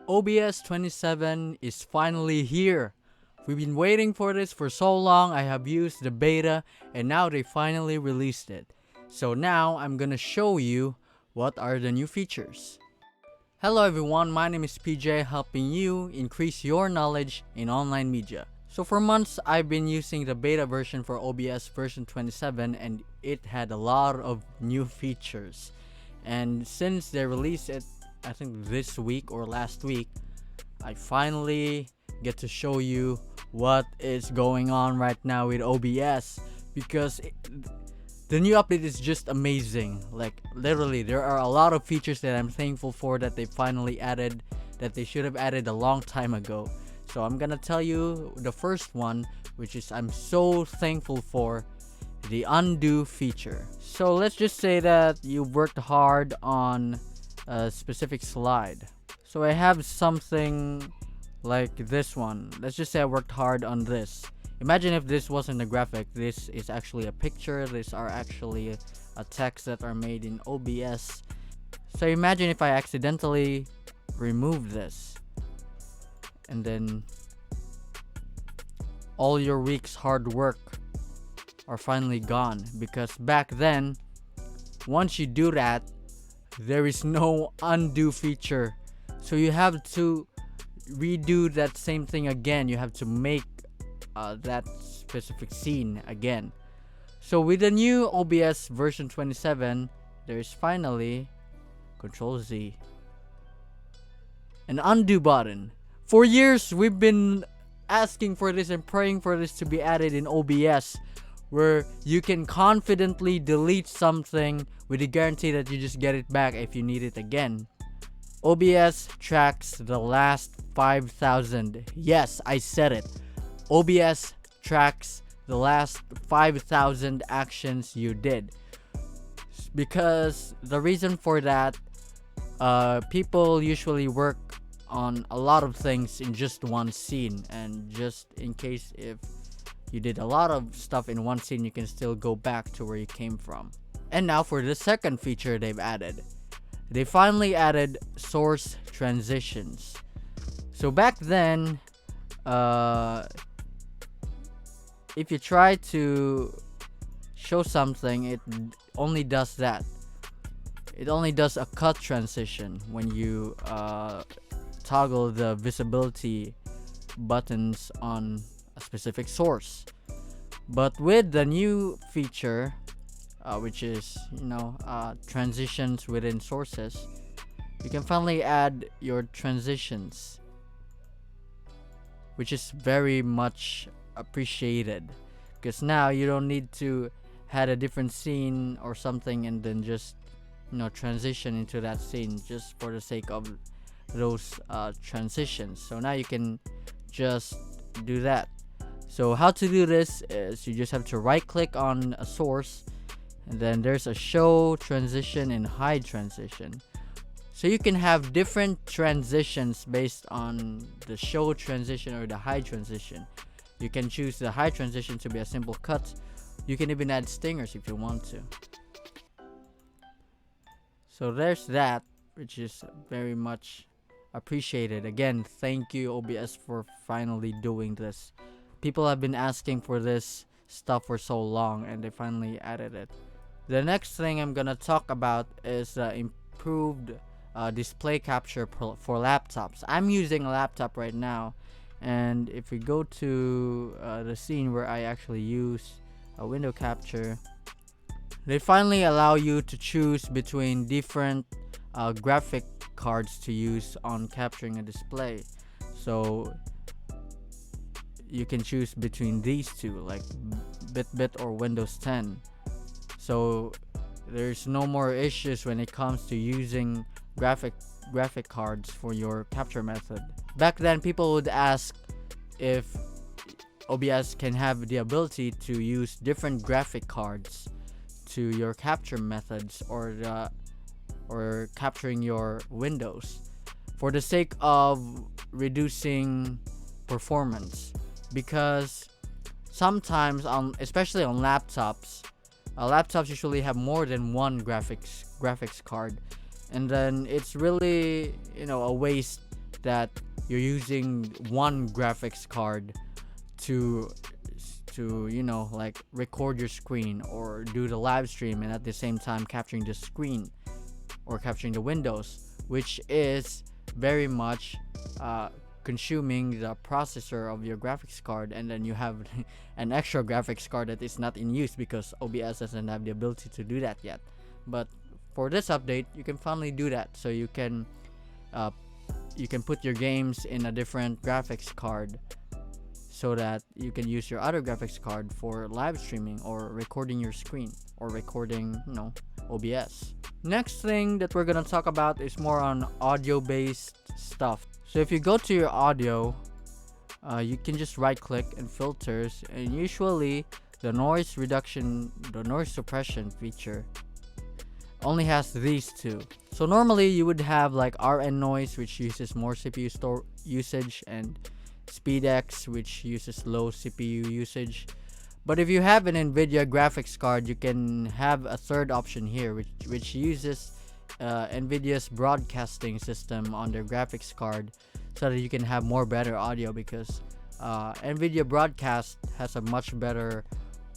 OBS 27 is finally here. We've been waiting for this for so long. I have used the beta and now they finally released it. So now I'm gonna show you what are the new features. Hello everyone, my name is PJ, helping you increase your knowledge in online media. So for months I've been using the beta version for OBS version 27 and it had a lot of new features. And since they released it, I think this week or last week, I finally get to show you what is going on right now with OBS, because the new update is just amazing. Like literally there are a lot of features that I'm thankful for that they finally added that they should have added a long time ago. So I'm gonna tell you the first one, which is I'm so thankful for, the undo feature. So let's just say that you worked hard on a specific slide. So I have something like this one. Let's just say I worked hard on this. Imagine if this wasn't a graphic. This is actually a picture. These are actually a text that are made in OBS. So imagine if I accidentally remove this, and then all your week's hard work are finally gone, because back then once you do that there is no undo feature, so you have to redo that same thing again. You have to make that specific scene again. So with the new OBS version 27, there's finally Control Z, an undo button. For years we've been asking for this and praying for this to be added in OBS, where you can confidently delete something with the guarantee that you just get it back if you need it again. OBS tracks the last 5,000. Yes, I said it. OBS tracks the last 5,000 actions you did. Because the reason for that, people usually work on a lot of things in just one scene, and just in case if you did a lot of stuff in one scene, you can still go back to where you came from. And now for the second feature they've added. They finally added source transitions. So back then, if you try to show something, it only does that. It only does a cut transition when you toggle the visibility buttons on a specific source. But with the new feature, which is transitions within sources, you can finally add your transitions, which is very much appreciated, because now you don't need to had a different scene or something and then just transition into that scene just for the sake of those transitions. So now you can just do that. So how to do this is you just have to right click on a source, and then there's a show transition and hide transition. So you can have different transitions based on the show transition or the hide transition. You can choose the hide transition to be a simple cut. You can even add stingers if you want to. So there's that, which is very much appreciated. Again, thank you OBS for finally doing this. People have been asking for this stuff for so long and they finally added it. The next thing I'm gonna talk about is the improved display capture for laptops. I'm using a laptop right now, and if we go to the scene where I actually use a window capture, they finally allow you to choose between different graphic cards to use on capturing a display. So you can choose between these two, like BitBit or Windows 10. So there's no more issues when it comes to using graphic cards for your capture method. Back then people would ask if OBS can have the ability to use different graphic cards to your capture methods or capturing your windows for the sake of reducing performance, because sometimes especially on laptops usually have more than one graphics card, and then it's really a waste that you're using one graphics card to you know, like record your screen or do the live stream, and at the same time capturing the screen or capturing the windows, which is very much consuming the processor of your graphics card. And then you have an extra graphics card that is not in use because OBS doesn't have the ability to do that yet. But for this update, you can finally do that. So you can put your games in a different graphics card so that you can use your other graphics card for live streaming or recording your screen or recording, you know, OBS. Next thing that we're gonna talk about is more on audio based stuff. So if you go to your audio, you can just right click and filters, and usually the noise suppression feature only has these two. So normally you would have like RN noise, which uses more CPU usage, and SpeedX, which uses low CPU usage. But if you have an NVIDIA graphics card, you can have a third option here, which uses NVIDIA's broadcasting system on their graphics card, so that you can have more better audio, because NVIDIA Broadcast has a much better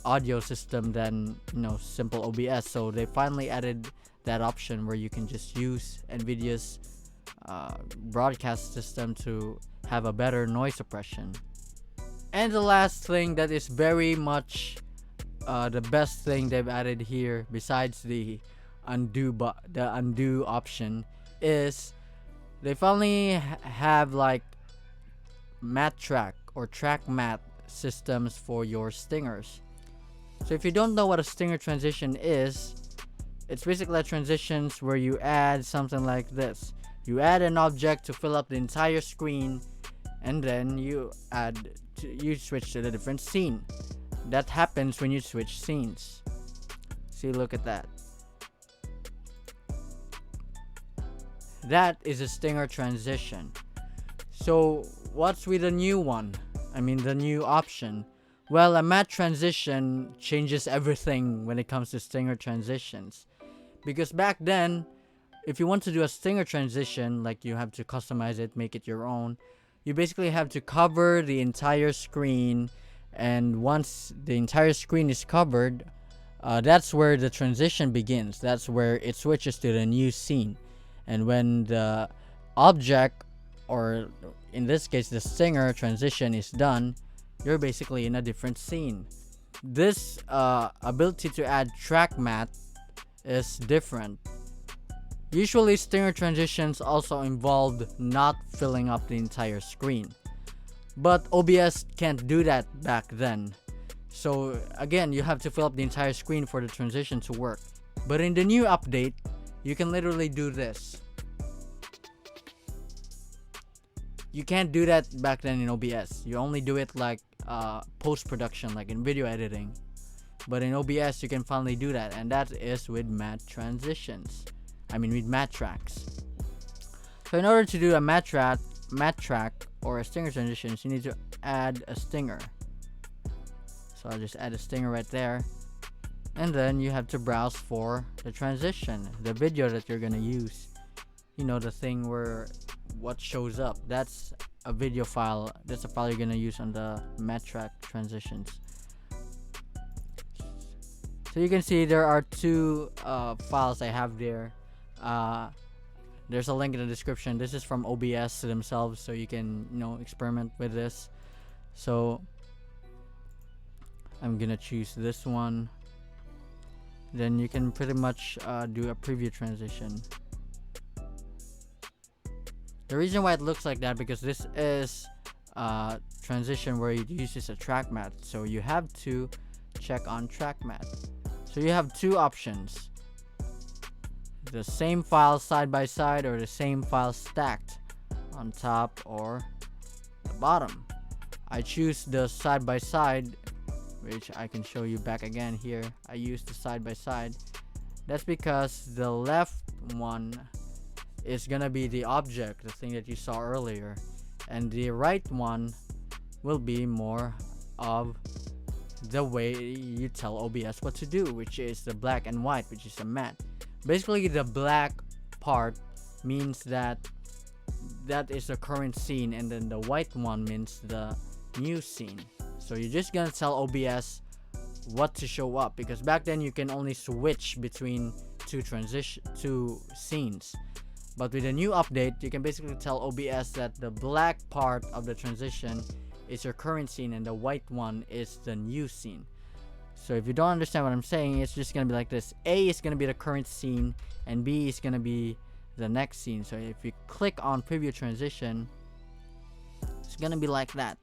audio system than, you know, simple OBS. So they finally added that option where you can just use NVIDIA's broadcast system to have a better noise suppression. And the last thing that is very much the best thing they've added here, besides the undo option, is they finally have like matte track or track matte systems for your stingers. So if you don't know what a stinger transition is, it's basically transitions where you add something like this. You add an object to fill up the entire screen, and then you switch to a different scene. That happens when you switch scenes. See, look at that. That is a stinger transition. So what's with the new one? I mean, the new option. Well, a matte transition changes everything when it comes to stinger transitions. Because back then, if you want to do a stinger transition, like, you have to customize it, make it your own. You basically have to cover the entire screen, and once the entire screen is covered, that's where the transition begins. That's where it switches to the new scene. And when the object, or in this case the stinger transition, is done, you're basically in a different scene. This ability to add track matte is different. Usually stinger transitions also involved not filling up the entire screen, but OBS can't do that back then. So again, you have to fill up the entire screen for the transition to work. But in the new update, you can literally do this. You can't do that back then in OBS. You only do it like post-production, like in video editing. But in OBS, you can finally do that, and that is with matte transitions. With matte tracks. So in order to do a matte track or a stinger transitions, you need to add a stinger. So I'll just add a stinger right there, and then you have to browse for the transition, the video that you're gonna use. You know, the thing where what shows up, that's a video file. That's a file you're gonna use on the matte track transitions. So you can see there are two files I have there. There's a link in the description. This is from OBS themselves, so you can, you know, experiment with this. So I'm gonna choose this one. Then you can pretty much do a preview transition. The reason why it looks like that, because this is a transition where it uses a track matte, so you have to check on track matte. So you have two options: the same file side by side, or the same file stacked on top or the bottom. I choose the side by side, which I can show you back again here. I use the side by side. That's because the left one is gonna be the object, the thing that you saw earlier, and the right one will be more of the way you tell OBS what to do, which is the black and white, which is a matte. Basically, the black part means that that is the current scene, and then the white one means the new scene. So you're just gonna tell OBS what to show up, because back then you can only switch between two scenes. But with a new update, you can basically tell OBS that the black part of the transition is your current scene and the white one is the new scene. So if you don't understand what I'm saying, it's just gonna be like this. A is gonna be the current scene and B is gonna be the next scene. So if you click on preview transition, it's gonna be like that.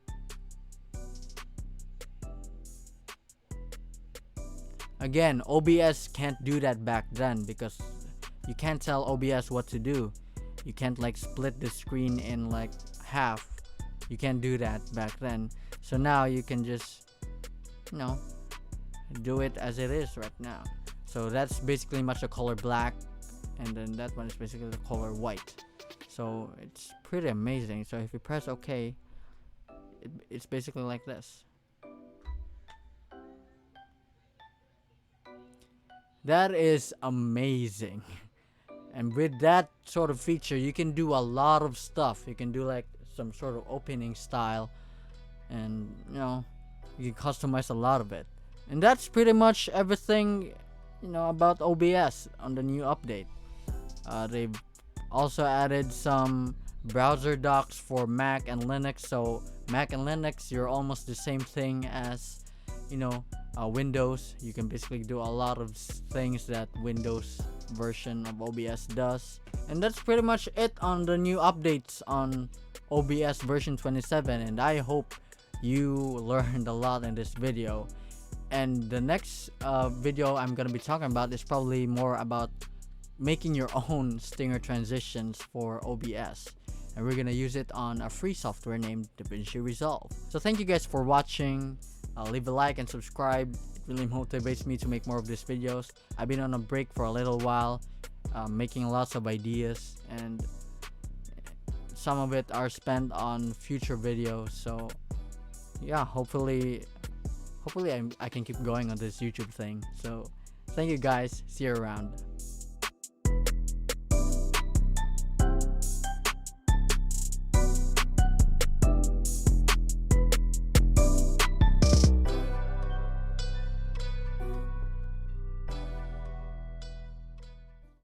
Again, OBS can't do that back then because you can't tell OBS what to do. You can't like split the screen in like half. You can't do that back then. So now you can just, you know, do it as it is right now. So that's basically much the color black, and then that one is basically the color white. So it's pretty amazing. So if you press OK, it's basically like this. That is amazing. And with that sort of feature, you can do a lot of stuff. You can do like some sort of opening style, and you know, you can customize a lot of it. And that's pretty much everything, you know, about OBS on the new update. They've also added some browser docs for Mac and Linux. So Mac and Linux, you're almost the same thing as, you know, Windows. You can basically do a lot of things that Windows version of OBS does. And that's pretty much it on the new updates on OBS version 27, and I hope you learned a lot in this video. And the next video I'm gonna be talking about is probably more about making your own stinger transitions for OBS, and we're gonna use it on a free software named DaVinci Resolve. So thank you guys for watching. Leave a like and subscribe. It really motivates me to make more of these videos. I've been on a break for a little while, making lots of ideas, and some of it are spent on future videos. So yeah, hopefully I can keep going on this YouTube thing. So thank you guys. See you around.